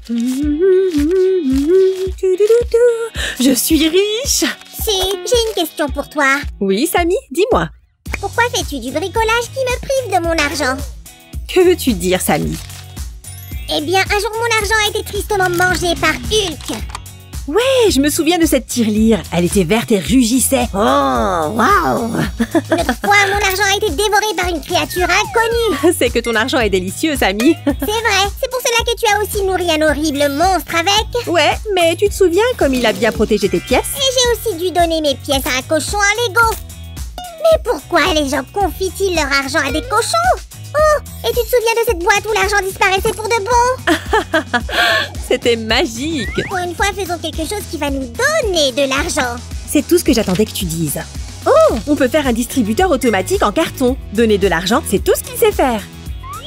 Je suis riche! Si, j'ai une question pour toi. Oui, Samy, dis-moi. Pourquoi fais-tu du bricolage qui me prive de mon argent? Que veux-tu dire, Samy? Eh bien, un jour, mon argent a été tristement mangé par Hulk. Ouais, je me souviens de cette tirelire. Elle était verte et rugissait. Oh, waouh! L'autre fois, mon argent a été dévoré par une créature inconnue. C'est que ton argent est délicieux, Samy. C'est vrai, c'est pour cela que tu as aussi nourri un horrible monstre avec. Ouais, mais tu te souviens comme il a bien protégé tes pièces? Et j'ai aussi dû donner mes pièces à un cochon à Lego. Mais pourquoi les gens confient-ils leur argent à des cochons? Oh, et tu te souviens de cette boîte où l'argent disparaissait pour de bon? C'était magique. Pour une fois, faisons quelque chose qui va nous donner de l'argent. C'est tout ce que j'attendais que tu dises. Oh, on peut faire un distributeur automatique en carton. Donner de l'argent, c'est tout ce qu'il sait faire.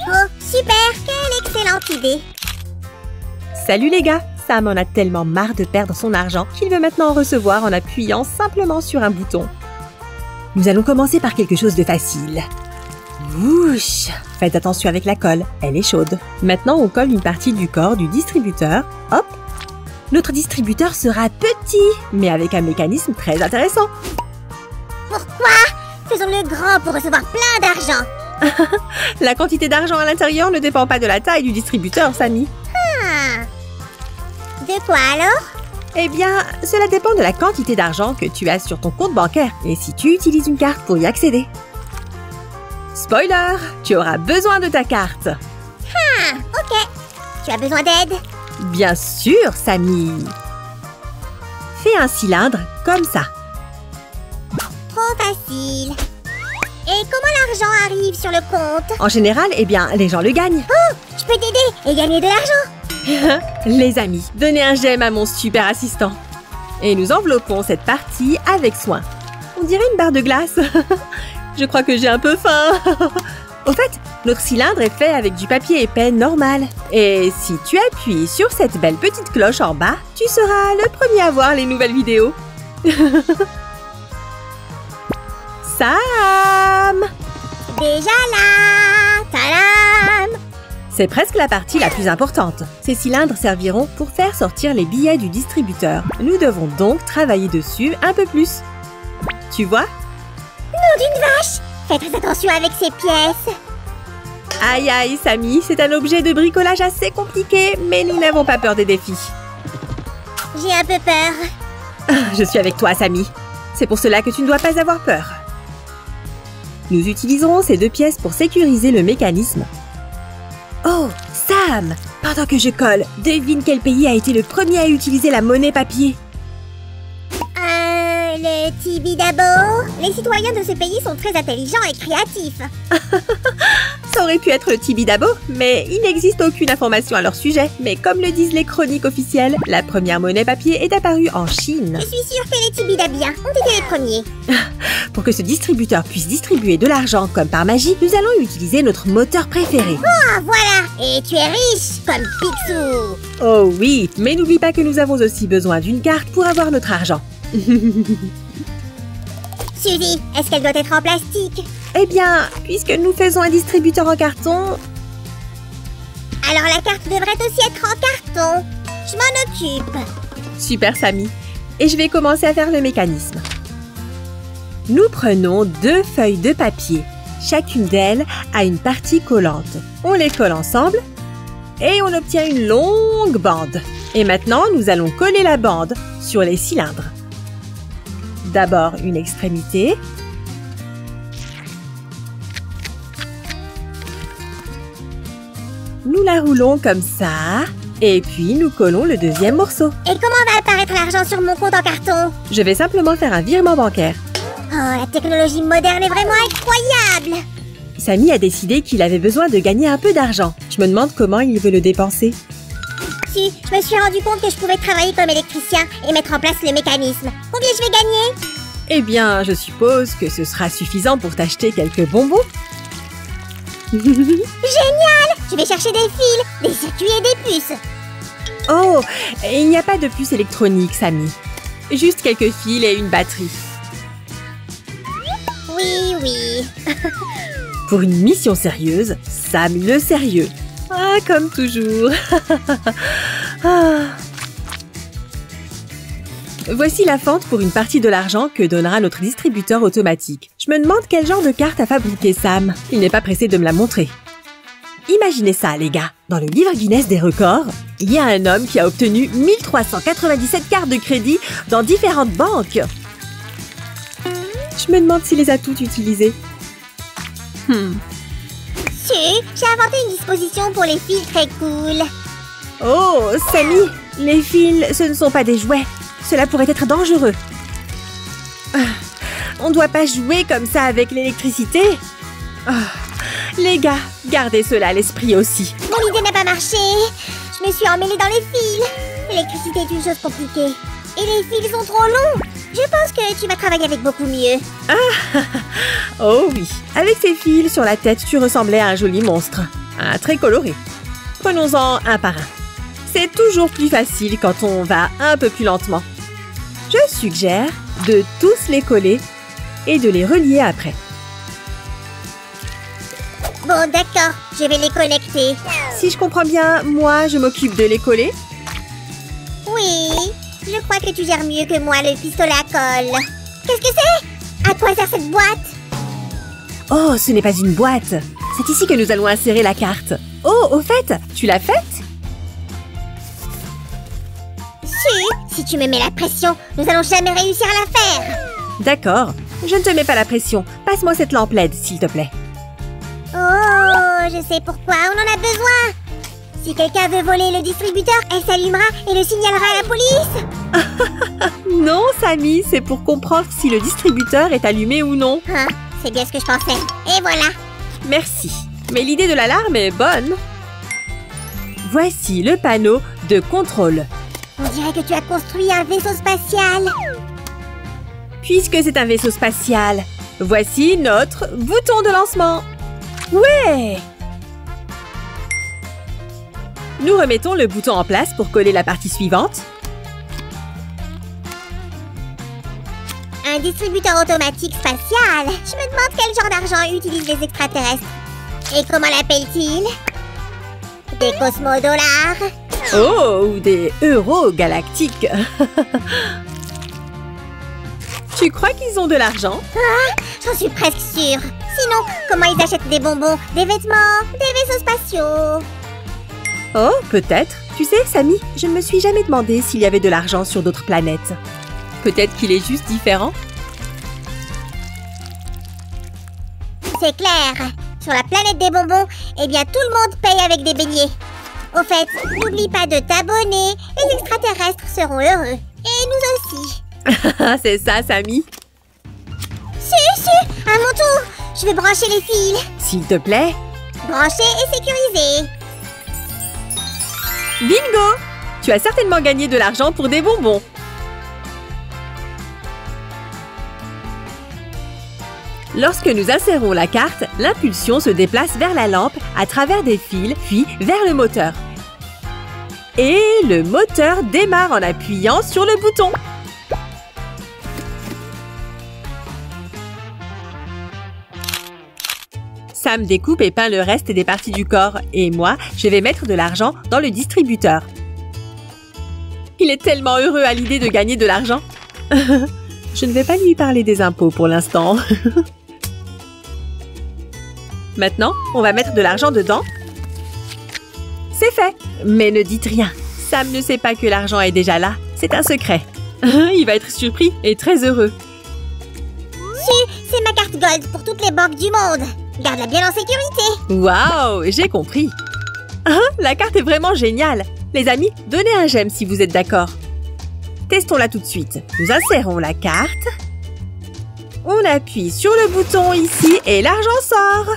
Oh, super, quelle excellente idée. Salut les gars, Sam en a tellement marre de perdre son argent qu'il veut maintenant en recevoir en appuyant simplement sur un bouton. Nous allons commencer par quelque chose de facile. Wouch! Faites attention avec la colle, elle est chaude. Maintenant, on colle une partie du corps du distributeur. Hop! Notre distributeur sera petit, mais avec un mécanisme très intéressant. Pourquoi? Faisons-le grand pour recevoir plein d'argent. La quantité d'argent à l'intérieur ne dépend pas de la taille du distributeur, Samy. De quoi alors? Eh bien, cela dépend de la quantité d'argent que tu as sur ton compte bancaire et si tu utilises une carte pour y accéder. Spoiler, tu auras besoin de ta carte. Ok. Tu as besoin d'aide? Bien sûr, Samy. Fais un cylindre comme ça. Trop facile. Et comment l'argent arrive sur le compte? En général, eh bien, les gens le gagnent. Oh, je peux t'aider et gagner de l'argent. Les amis, donnez un j'aime à mon super assistant. Et nous enveloppons cette partie avec soin. On dirait une barre de glace. Je crois que j'ai un peu faim. Au fait, notre cylindre est fait avec du papier épais normal. Et si tu appuies sur cette belle petite cloche en bas, tu seras le premier à voir les nouvelles vidéos. Sam! Déjà là. Tadam! C'est presque la partie la plus importante. Ces cylindres serviront pour faire sortir les billets du distributeur. Nous devons donc travailler dessus un peu plus. Tu vois? Nom d'une vache! Fais très attention avec ces pièces. Aïe aïe, Samy, c'est un objet de bricolage assez compliqué, mais nous n'avons pas peur des défis. J'ai un peu peur. Je suis avec toi, Samy. C'est pour cela que tu ne dois pas avoir peur. Nous utiliserons ces deux pièces pour sécuriser le mécanisme. Oh, Sam! Pendant que je colle, devine quel pays a été le premier à utiliser la monnaie papier? Le Tibidabo. Les citoyens de ce pays sont très intelligents et créatifs. Ça aurait pu être le Tibidabo, mais il n'existe aucune information à leur sujet. Mais comme le disent les chroniques officielles, la première monnaie papier est apparue en Chine. Je suis sûre que les Tibidabiens ont été les premiers. Pour que ce distributeur puisse distribuer de l'argent comme par magie, nous allons utiliser notre moteur préféré. Ah, voilà! Et tu es riche, comme Picsou. Oh oui, mais n'oublie pas que nous avons aussi besoin d'une carte pour avoir notre argent. Suzy, est-ce qu'elle doit être en plastique? Eh bien, puisque nous faisons un distributeur en carton... Alors la carte devrait aussi être en carton. Je m'en occupe. Super, Samy. Et je vais commencer à faire le mécanisme. Nous prenons deux feuilles de papier. Chacune d'elles a une partie collante. On les colle ensemble et on obtient une longue bande. Et maintenant, nous allons coller la bande sur les cylindres. D'abord une extrémité. Nous la roulons comme ça. Et puis nous collons le deuxième morceau. Et comment va apparaître l'argent sur mon compte en carton? Je vais simplement faire un virement bancaire. Oh, la technologie moderne est vraiment incroyable! Samy a décidé qu'il avait besoin de gagner un peu d'argent. Je me demande comment il veut le dépenser. Si, je me suis rendu compte que je pouvais travailler comme électricien et mettre en place le mécanisme. Combien je vais gagner? Eh bien, je suppose que ce sera suffisant pour t'acheter quelques bonbons. Génial! Je vais chercher des fils, des circuits et des puces. Oh, il n'y a pas de puce électronique, Samy. Juste quelques fils et une batterie. Oui, oui. Pour une mission sérieuse, Sam le sérieux. Ah, comme toujours. Voici la fente pour une partie de l'argent que donnera notre distributeur automatique. Je me demande quel genre de carte a fabriqué Sam. Il n'est pas pressé de me la montrer. Imaginez ça, les gars. Dans le livre Guinness des records, il y a un homme qui a obtenu 1397 cartes de crédit dans différentes banques. Je me demande s'il les a toutes utilisées. J'ai inventé une disposition pour les fils très cool. Oh, Sammy, les fils, ce ne sont pas des jouets. Cela pourrait être dangereux. On ne doit pas jouer comme ça avec l'électricité. Les gars, gardez cela à l'esprit aussi. Mon idée n'a pas marché. Je me suis emmêlée dans les fils. L'électricité est une chose compliquée. Et les fils sont trop longs. Je pense que tu vas travailler avec beaucoup mieux. Oh oui, avec ces fils sur la tête, tu ressemblais à un joli monstre. Très coloré. Prenons-en un par un. C'est toujours plus facile quand on va un peu plus lentement. Je suggère de tous les coller et de les relier après. Bon, d'accord, je vais les connecter. Si je comprends bien, moi, je m'occupe de les coller. Oui, je crois que tu gères mieux que moi le pistolet à colle. Qu'est-ce que c'est? À quoi sert cette boîte? Oh, ce n'est pas une boîte. C'est ici que nous allons insérer la carte. Oh, au fait, tu l'as faite? Si tu me mets la pression, nous allons jamais réussir à la faire. D'accord, je ne te mets pas la pression. Passe-moi cette lampe LED, s'il te plaît. Oh, je sais pourquoi, on en a besoin. Si quelqu'un veut voler le distributeur, elle s'allumera et le signalera à la police. Non, Sammy, c'est pour comprendre si le distributeur est allumé ou non. C'est bien ce que je pensais. Et voilà. Merci, mais l'idée de l'alarme est bonne. Voici le panneau de contrôle. On dirait que tu as construit un vaisseau spatial. Puisque c'est un vaisseau spatial, voici notre bouton de lancement. Ouais! Nous remettons le bouton en place pour coller la partie suivante. Un distributeur automatique spatial. Je me demande quel genre d'argent utilisent les extraterrestres. Et comment l'appellent-ils? Des cosmodollars? Oh, ou des euros galactiques. Tu crois qu'ils ont de l'argent? J'en suis presque sûre. Sinon, comment ils achètent des bonbons, des vêtements, des vaisseaux spatiaux? Oh, peut-être. Tu sais, Sammy, je ne me suis jamais demandé s'il y avait de l'argent sur d'autres planètes. Peut-être qu'il est juste différent. C'est clair. Sur la planète des bonbons, eh bien tout le monde paye avec des beignets. Au fait, n'oublie pas de t'abonner. Les extraterrestres seront heureux. Et nous aussi. C'est ça, Sammy. À mon tour. Je vais brancher les fils. S'il te plaît. Brancher et sécuriser. Bingo! Tu as certainement gagné de l'argent pour des bonbons. Lorsque nous insérons la carte, l'impulsion se déplace vers la lampe à travers des fils, puis vers le moteur. Et le moteur démarre en appuyant sur le bouton. Sam découpe et peint le reste des parties du corps et moi, je vais mettre de l'argent dans le distributeur. Il est tellement heureux à l'idée de gagner de l'argent. Je ne vais pas lui parler des impôts pour l'instant. Maintenant, on va mettre de l'argent dedans. C'est fait, mais ne dites rien. Sam ne sait pas que l'argent est déjà là. C'est un secret. Il va être surpris et très heureux. C'est ma carte Gold pour toutes les banques du monde. Garde-la bien en sécurité. Waouh, j'ai compris. La carte est vraiment géniale. Les amis, donnez un j'aime si vous êtes d'accord. Testons-la tout de suite. Nous insérons la carte. On appuie sur le bouton ici et l'argent sort.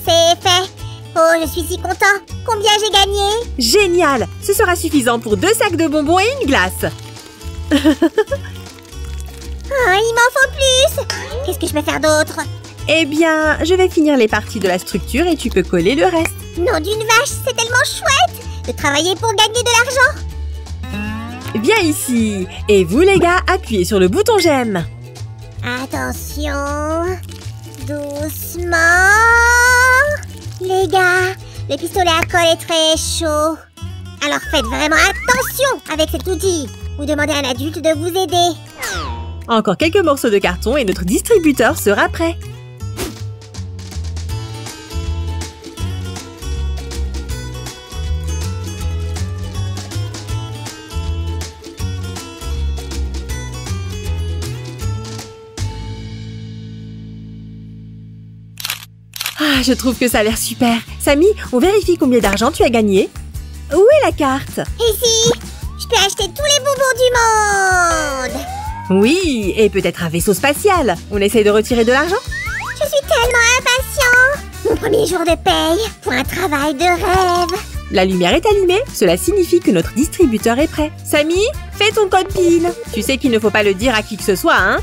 C'est fait. Oh, je suis si content. Combien j'ai gagné? Génial. Ce sera suffisant pour 2 sacs de bonbons et une glace. Il m'en faut plus. Qu'est-ce que je peux faire d'autre? Eh bien, je vais finir les parties de la structure et tu peux coller le reste. Nom d'une vache, c'est tellement chouette de travailler pour gagner de l'argent. Viens ici. Et vous les gars, appuyez sur le bouton j'aime. Attention. Doucement. Les gars, Le pistolet à colle est très chaud. Alors faites vraiment attention avec cet outil. Ou demandez à un adulte de vous aider. Encore quelques morceaux de carton et notre distributeur sera prêt. Ah, je trouve que ça a l'air super. Samy, on vérifie combien d'argent tu as gagné. Où est la carte? Ici, je peux acheter tous les bonbons du monde. Oui, et peut-être un vaisseau spatial. On essaye de retirer de l'argent? Je suis tellement impatient. Mon premier jour de paye pour un travail de rêve. La lumière est allumée, cela signifie que notre distributeur est prêt. Samy, fais ton code PIN. Tu sais qu'il ne faut pas le dire à qui que ce soit, hein?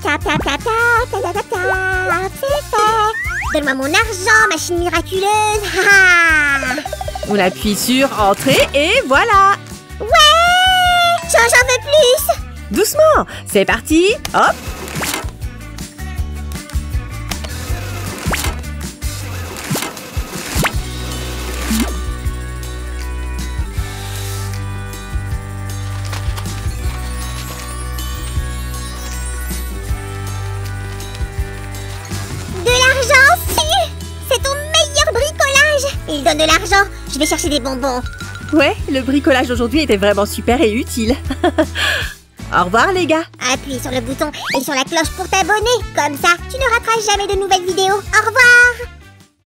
Tap, tap, tap, tap, tap, tap, tap, c'est fait. Donne-moi mon argent, machine miraculeuse. On appuie sur Entrée et voilà. Ouais, j'en veux plus. Doucement, c'est parti. Hop. Il donne de l'argent. Je vais chercher des bonbons. Ouais, le bricolage d'aujourd'hui était vraiment super et utile. Au revoir les gars. Appuie sur le bouton et sur la cloche pour t'abonner. Comme ça, tu ne rateras jamais de nouvelles vidéos. Au revoir.